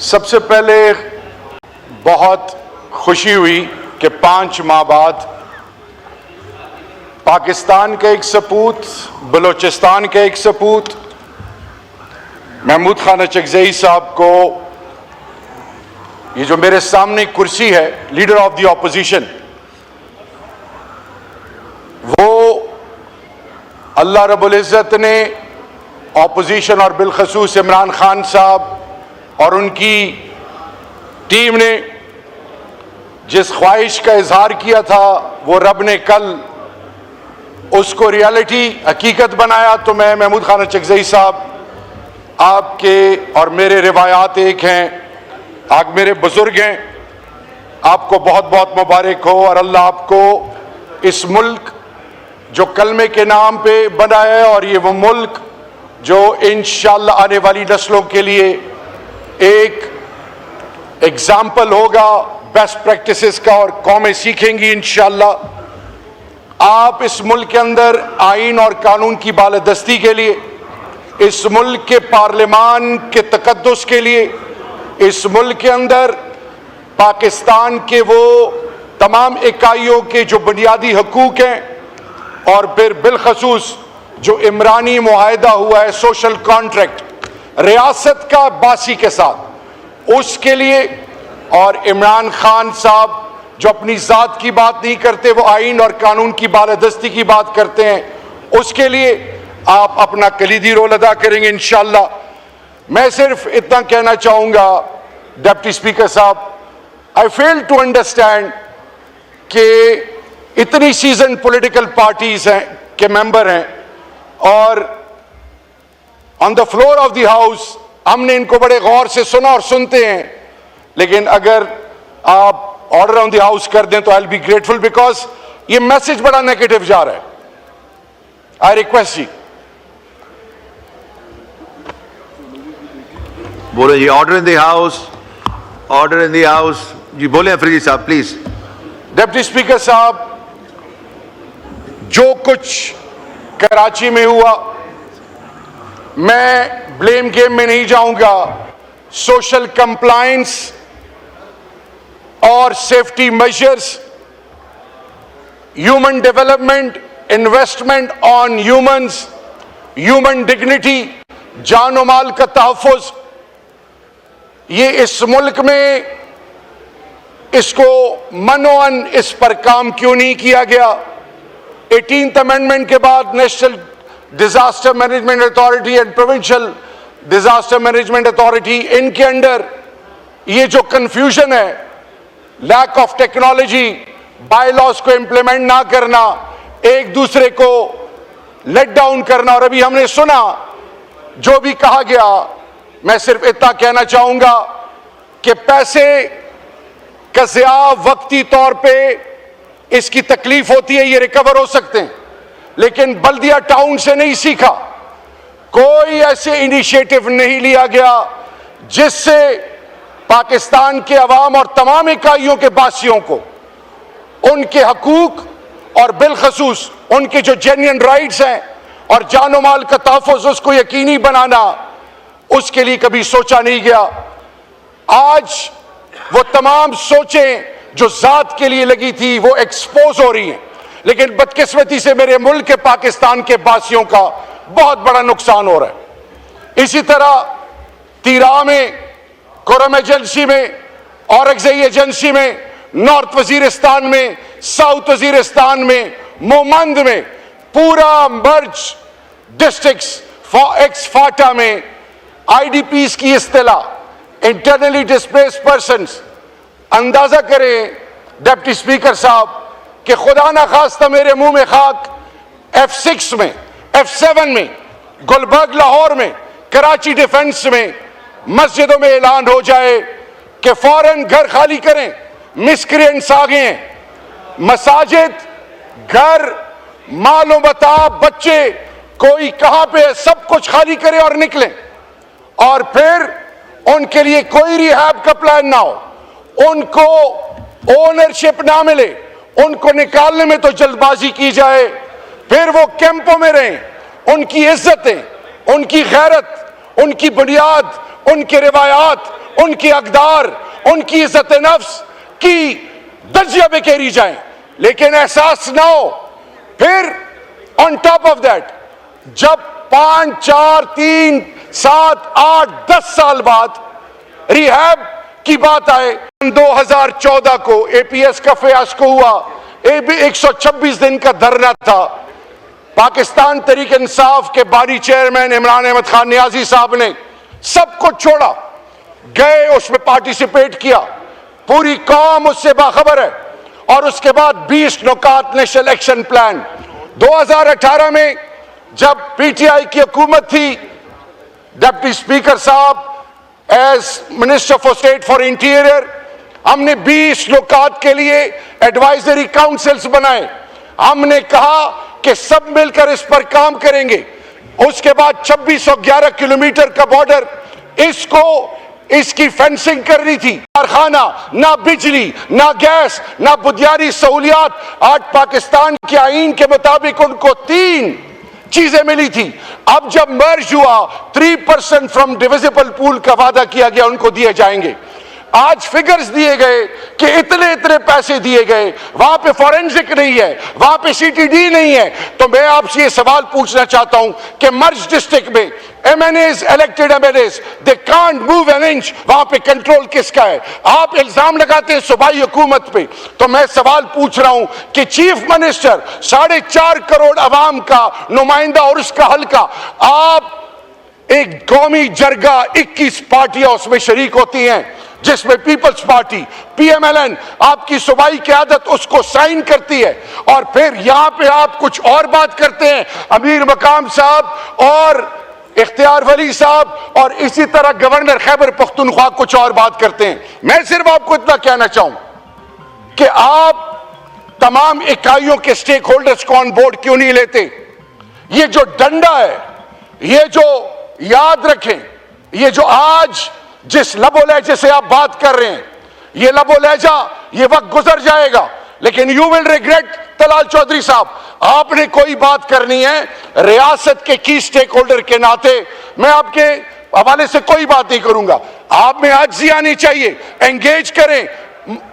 सबसे पहले बहुत खुशी हुई कि 5 माह बाद पाकिस्तान के एक सपूत, बलूचिस्तान के एक सपूत महमूद खान अचकज़ई साहब को ये जो मेरे सामने कुर्सी है लीडर ऑफ द ऑपोजिशन, वो अल्लाह रब्बुल इज़्ज़त ने ऑपोजिशन और बिलखसूस इमरान खान साहब और उनकी टीम ने जिस ख्वाहिश का इजहार किया था वो रब ने कल उसको रियलिटी हकीकत बनाया। तो मैं महमूद खान अचकज़ई साहब, आपके और मेरे रिवायात एक हैं, आप मेरे बुजुर्ग हैं, आपको बहुत बहुत मुबारक हो और अल्लाह आपको इस मुल्क जो कलमे के नाम पे बना है और ये वो मुल्क जो इंशाअल्लाह आने वाली नस्लों के लिए एक एग्जाम्पल होगा बेस्ट प्रैक्टिसेस का और कौमें सीखेंगी इंशाअल्लाह। आप इस मुल्क के अंदर आइन और कानून की बालादस्ती के लिए, इस मुल्क के पार्लिमान के तकद्दुस के लिए, इस मुल्क के अंदर पाकिस्तान के वो तमाम इकाइयों के जो बुनियादी हकूक हैं और फिर बिलखसूस जो इमरानी मुआहदा हुआ है, सोशल कॉन्ट्रैक्ट रियासत का बासी के साथ, उसके लिए, और इमरान खान साहब जो अपनी ज़ात की बात नहीं करते, वो आइन और कानून की बालादस्ती की बात करते हैं, उसके लिए आप अपना कलीदी रोल अदा करेंगे इंशाअल्लाह। मैं सिर्फ इतना कहना चाहूँगा डिप्टी स्पीकर साहब, आई फेल टू अंडरस्टैंड कि इतनी सीजन पॉलिटिकल पार्टीज हैं के मेंबर हैं और on the floor of the house हमने इनको बड़े गौर से सुना और सुनते हैं, लेकिन अगर आप ऑर्डर ऑन द हाउस कर दें तो I will be grateful, because ये मैसेज बड़ा नेगेटिव जा रहा है। आई रिक्वेस्ट जी। बोले जी, order in the house, order in the house जी। बोले अफरीदी साहब प्लीज। डिप्टी स्पीकर साहब, जो कुछ कराची में हुआ, मैं ब्लेम गेम में नहीं जाऊंगा। सोशल कंप्लायंस और safety measures, human development, investment on humans, human dignity, जान और माल का तहफ़्फ़ुज़, ये इस मुल्क में इसको मनोअन इस पर काम क्यों नहीं किया गया? 18th अमेंडमेंट के बाद national disaster management authority and provincial disaster management authority, इनके अंडर ये जो कंफ्यूजन है, लैक ऑफ टेक्नोलॉजी, बायलॉज को इंप्लीमेंट ना करना, एक दूसरे को लेट डाउन करना, और अभी हमने सुना जो भी कहा गया, मैं सिर्फ इतना कहना चाहूंगा कि पैसे का ज़िया वक्ती तौर पे इसकी तकलीफ होती है, ये रिकवर हो सकते हैं, लेकिन बल्दिया टाउन से नहीं सीखा, कोई ऐसे इनिशिएटिव नहीं लिया गया जिससे पाकिस्तान के अवाम और तमाम इकाइयों के बासियों को उनके हकूक और बिलखसूस उनके जो जेन्युइन राइट्स हैं और जानो माल का तहफ़्फ़ुज़ उसको यकीनी बनाना, उसके लिए कभी सोचा नहीं गया। आज वो तमाम सोचें जो ज़ात के लिए लगी थी वो एक्सपोज हो रही हैं, लेकिन बदकिस्मती से मेरे मुल्क के पाकिस्तान के बासियों का बहुत बड़ा नुकसान हो रहा है। इसी तरह तीरा में, कुरम एजेंसी में, औरंगज़ई एजेंसी में, नॉर्थ वजीरिस्तान में, साउथ वजीरिस्तान में, मोमंद में, पूरा मर्ज डिस्ट्रिक्ट्स, एक्स फाटा में IDPs की इस्तिलाह इंटरनली डिस्प्लेस्ड पर्सन्स, अंदाजा करें डिप्टी स्पीकर साहब कि खुदा ना खास्ता मेरे मुंह में खाक, F6 में, F7 में, गुलबर्ग लाहौर में, कराची डिफेंस में मस्जिदों में ऐलान हो जाए कि फौरन घर खाली करें, मिसक्रिएंट्स आ गए हैं। मसाजिद, घर, मालो बता, बच्चे, कोई कहां पे है, सब कुछ खाली करें और निकलें, और फिर उनके लिए कोई रिहैब का प्लान ना हो, उनको ओनरशिप ना मिले, उनको निकालने में तो जल्दबाजी की जाए, फिर वो कैंपों में रहें, उनकी इज्जतें, उनकी गैरत, उनकी बुनियाद, उनके रिवायात, उनकी अकदार, उनकी इज्जत नफ्स की दर्जिया में घेरी जाएं, लेकिन एहसास ना हो। फिर ऑन टॉप ऑफ दैट जब 5, 4, 3, 7, 8, 10 साल बाद रिहैब की बात आए, 2014 को एपीएस का फियास्को हुआ, 126 दिन का धरना था। पाकिस्तान तहरीक इंसाफ के बानी चेयरमैन इमरान अहमद खान नियाजी साहब ने सब कुछ छोड़ा, गए, उसमें पार्टिसिपेट किया, पूरी कौम उससे बाखबर है। और उसके बाद 20 नुकात नेशनल एक्शन प्लान 2018 में जब पीटीआई की हुकूमत थी, डिप्टी स्पीकर साहब as minister for state for interior, हमने 20 नुकात के लिए एडवाइजरी काउंसिल्स बनाए। हमने कहा कि सब मिलकर इस पर काम करेंगे। उसके बाद 2611 किलोमीटर का बॉर्डर, इसकी फेंसिंग करनी थी। कारखाना, ना बिजली, ना गैस, ना बुनियादी सहूलियात। आज पाकिस्तान के आईन के मुताबिक उनको 3 चीजें मिली थी। अब जब मर्ज हुआ 3% फ्रॉम डिविजिबल पूल का वादा किया गया, उनको दिए जाएंगे। आज फिगर्स दिए गए कि इतने इतने पैसे दिए गए, वहां पे फॉरेंसिक नहीं है, वहां पे सीटीडी नहीं है। तो मैं आपसे ये सवाल पूछना चाहता हूं कि मर्ज डिस्ट्रिक्ट में MNS, elected MNS, they can't move an inch, वहां पे कंट्रोल किसका है? आप इल्जाम लगाते हैं सूबाई हुकूमत पे। तो मैं सवाल पूछ रहा हूं कि चीफ मिनिस्टर 4.5 करोड़ अवाम का नुमाइंदा और उसका हल्का, आप एक कौमी जरगा 21 पार्टियां उसमें शरीक होती हैं, जिसमें पीपल्स पार्टी, पीएमएलएन, आपकी सूबाई क़यादत उसको साइन करती है। और फिर यहां पे आप कुछ और बात करते हैं, अमीर मकाम साहब और इख्तियार वली साहब और इसी तरह गवर्नर खैबर पख्तूनख्वा कुछ और बात करते हैं। मैं सिर्फ आपको इतना कहना चाहूं कि आप तमाम इकाइयों के स्टेक होल्डर्स को ऑन बोर्ड क्यों नहीं लेते? ये जो डंडा है, ये जो याद रखें, ये जो आज जिस लबो लहजे से आप बात कर रहे हैं, ये लबो लहजा, ये वक्त गुजर जाएगा, लेकिन you will regret. Talal Chaudhry साहब, आपने कोई बात करनी है रियासत के की स्टेक होल्डर के नाते, मैं आपके हवाले से कोई बात नहीं करूंगा। आप में आजिज़ी आनी चाहिए, एंगेज करें,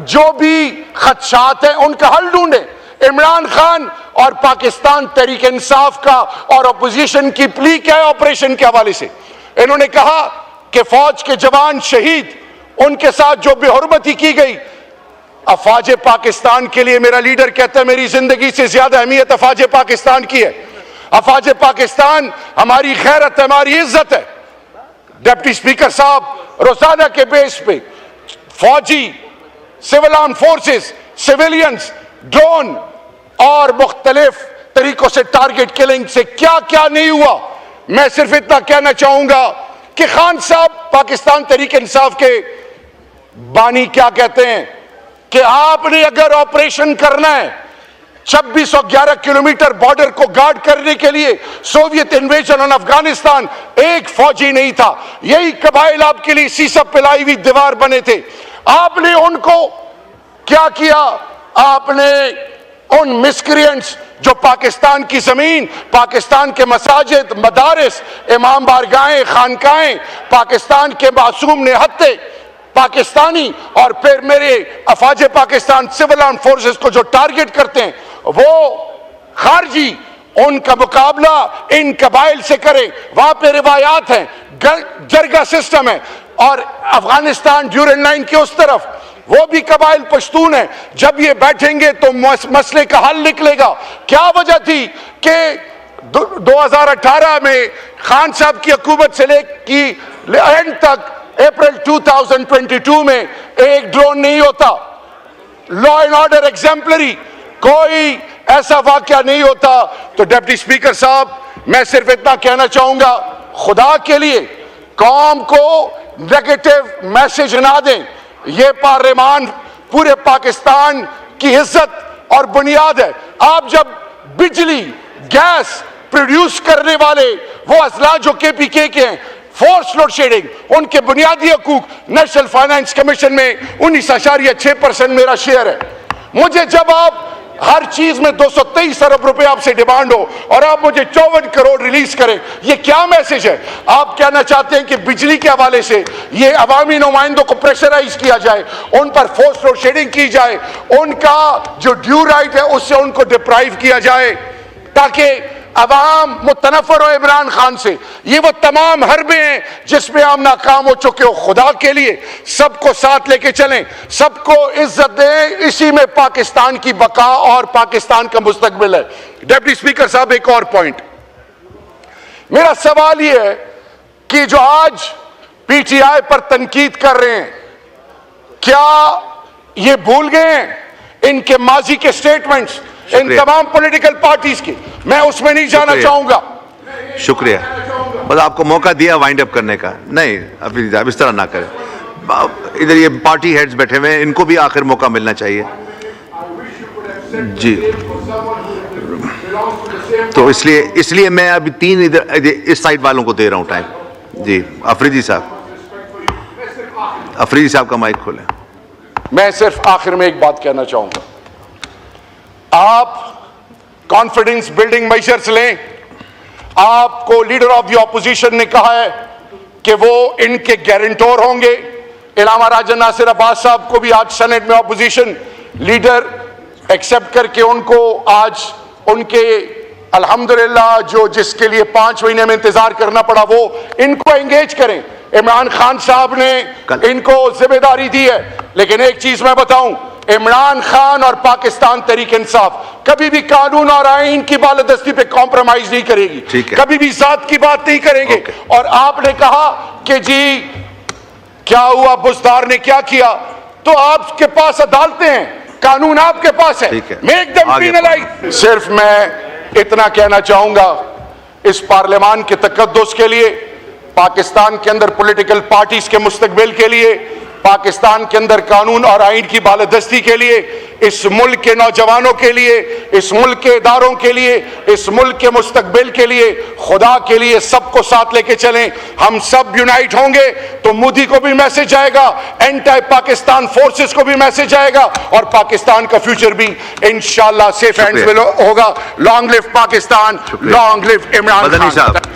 जो भी खदशात हैं उनका हल ढूंढें। इमरान खान और पाकिस्तान तहरीक इंसाफ का और अपोजिशन की प्ली क्या है ऑपरेशन के हवाले से? इन्होंने कहा कि फौज के जवान शहीद, उनके साथ जो बेहुरमती की गई, अफवाज पाकिस्तान के लिए मेरा लीडर कहता है मेरी जिंदगी से ज्यादा अहमियत अफवाज पाकिस्तान की है। अफवाज पाकिस्तान हमारी खैरत, हमारी इज्जत है। डिप्टी स्पीकर साहब, रोजाना के बेस पे फौजी, civil arm forces, civilians, drone और मुख्तलिफ तरीकों से टारगेट किलिंग से क्या क्या नहीं हुआ। मैं सिर्फ इतना कहना चाहूंगा कि खान साहब, पाकिस्तान तहरीक इंसाफ के बानी, क्या कहते हैं कि आपने अगर ऑपरेशन करना है 2611 किलोमीटर बॉर्डर को गार्ड करने के लिए, सोवियत इन्वेजन ऑन अफगानिस्तान, एक फौजी नहीं था। यही कबाइल आपके लिए सीसप पिलाई हुई दीवार बने थे। आपने उनको क्या किया? आपने उन मिस्क्रिएंट्स जो पाकिस्तान की जमीन, पाकिस्तान के मसाजिद, मदारिस, इमाम बारगाहें, खानकाहें, पाकिस्तान के मासूम निहत्ते पाकिस्तानी और फिर मेरे अफवाज पाकिस्तान सिविल आर्म फोर्सेस को जो टारगेट करते हैं, वो खारजी, उनका मुकाबला इन कबाइल से करें। वहां पे रिवायात हैं, जरगा सिस्टम है। और अफगानिस्तान ड्यूरल लाइन के उस तरफ वो भी कबाइल पश्तून है। जब ये बैठेंगे तो मसले का हल निकलेगा। क्या वजह थी कि 2018 में खान साहब की हुकूमत से लेकर एंड तक अप्रैल 2022 में एक ड्रोन नहीं होता, लॉ एंड ऑर्डर एग्जाम्पलरी, कोई ऐसा वाकया नहीं होता। तो डिप्टी स्पीकर साहब, मैं सिर्फ इतना कहना चाहूंगा, खुदा के लिए कौम को नेगेटिव मैसेज ना दें। ये पार्लियामान पूरे पाकिस्तान की इज्जत और बुनियाद है। आप जब बिजली, गैस प्रोड्यूस करने वाले वो अजला जो केपीके के हैं, फोर्स लोड शेडिंग, उनके बुनियादी हकूक, नेशनल फाइनेंस कमीशन में 19.6% मेरा शेयर है। मुझे जब आप हर चीज में 223 अरब रुपए आपसे डिमांड हो और आप मुझे 54 करोड़ रिलीज करें, ये क्या मैसेज है? आप कहना चाहते हैं कि बिजली के हवाले से ये अवामी नुमाइंदों को प्रेशराइज किया जाए, उन पर फोर्स लोड शेडिंग की जाए, उनका जो ड्यू राइट है उससे उनको डिप्राइव किया जाए ताकि अवाम मुतनफर हो इमरान खान से। ये वो तमाम हरबे हैं जिसमें हम नाकाम हो चुके हो। खुदा के लिए सबको साथ लेके चलें, सबको इज्जत दें, इसी में पाकिस्तान की बका और पाकिस्तान का मुस्तकबिल है। डिप्टी स्पीकर साहब, एक और पॉइंट, मेरा सवाल यह है कि जो आज पीटीआई पर तनकीद कर रहे हैं, क्या ये भूल गए हैं इनके माजी के स्टेटमेंट्स इन तमाम पॉलिटिकल पार्टीज की? मैं उसमें नहीं जाना चाहूंगा। शुक्रिया, बस आपको मौका दिया वाइंड अप करने का। नहीं अफरीदी साहब, इस तरह ना करें। इधर ये पार्टी हेड्स बैठे हुए हैं, इनको भी आखिर मौका मिलना चाहिए जी। तो इसलिए मैं अभी 3 इधर इस साइड वालों को दे रहा हूं टाइम जी। अफरीदी साहब का माइक खोलें। मैं सिर्फ आखिर में एक बात कहना चाहूंगा, आप कॉन्फिडेंस बिल्डिंग मेजर्स लें। आपको लीडर ऑफ द ऑपोजिशन ने कहा है कि वो इनके गारंटर होंगे। इलामा राजा नासिर अब्बास साहब को भी आज सेनेट में ऑपोजिशन लीडर एक्सेप्ट करके उनको आज उनके अल्हम्दुलिल्लाह जो जिसके लिए 5 महीने में इंतजार करना पड़ा वो इनको एंगेज करें। इमरान खान साहब ने इनको जिम्मेदारी दी है, लेकिन एक चीज मैं बताऊं, इमरान खान और पाकिस्तान तहरीक इंसाफ कभी भी कानून और आईन की बालादस्ती पे कॉम्प्रोमाइज नहीं करेगी, कभी भी जात की बात नहीं करेंगे। और आपने कहा कि जी क्या हुआ, बुजदार ने क्या किया, तो आपके पास अदालतें हैं, कानून आपके पास है, मेक देम पेनलाइज। सिर्फ मैं इतना कहना चाहूंगा, इस पार्लियामान के तकद्दुस के लिए, पाकिस्तान के अंदर पॉलिटिकल पार्टीज के मुस्तकबिल के लिए, पाकिस्तान के अंदर कानून और आईन की बालादस्ती के लिए, इस मुल्क के नौजवानों के लिए, इस मुल्क के इदारों के लिए, इस मुल्क के मुस्तकबिल के लिए, खुदा के लिए सबको साथ लेके चलें। हम सब यूनाइट होंगे तो मोदी को भी मैसेज जाएगा, एंटी पाकिस्तान फोर्सेस को भी मैसेज आएगा और पाकिस्तान का फ्यूचर भी इंशाल्लाह सेफ हैंड्स में होगा। Long live Pakistan, long live Imran Khan.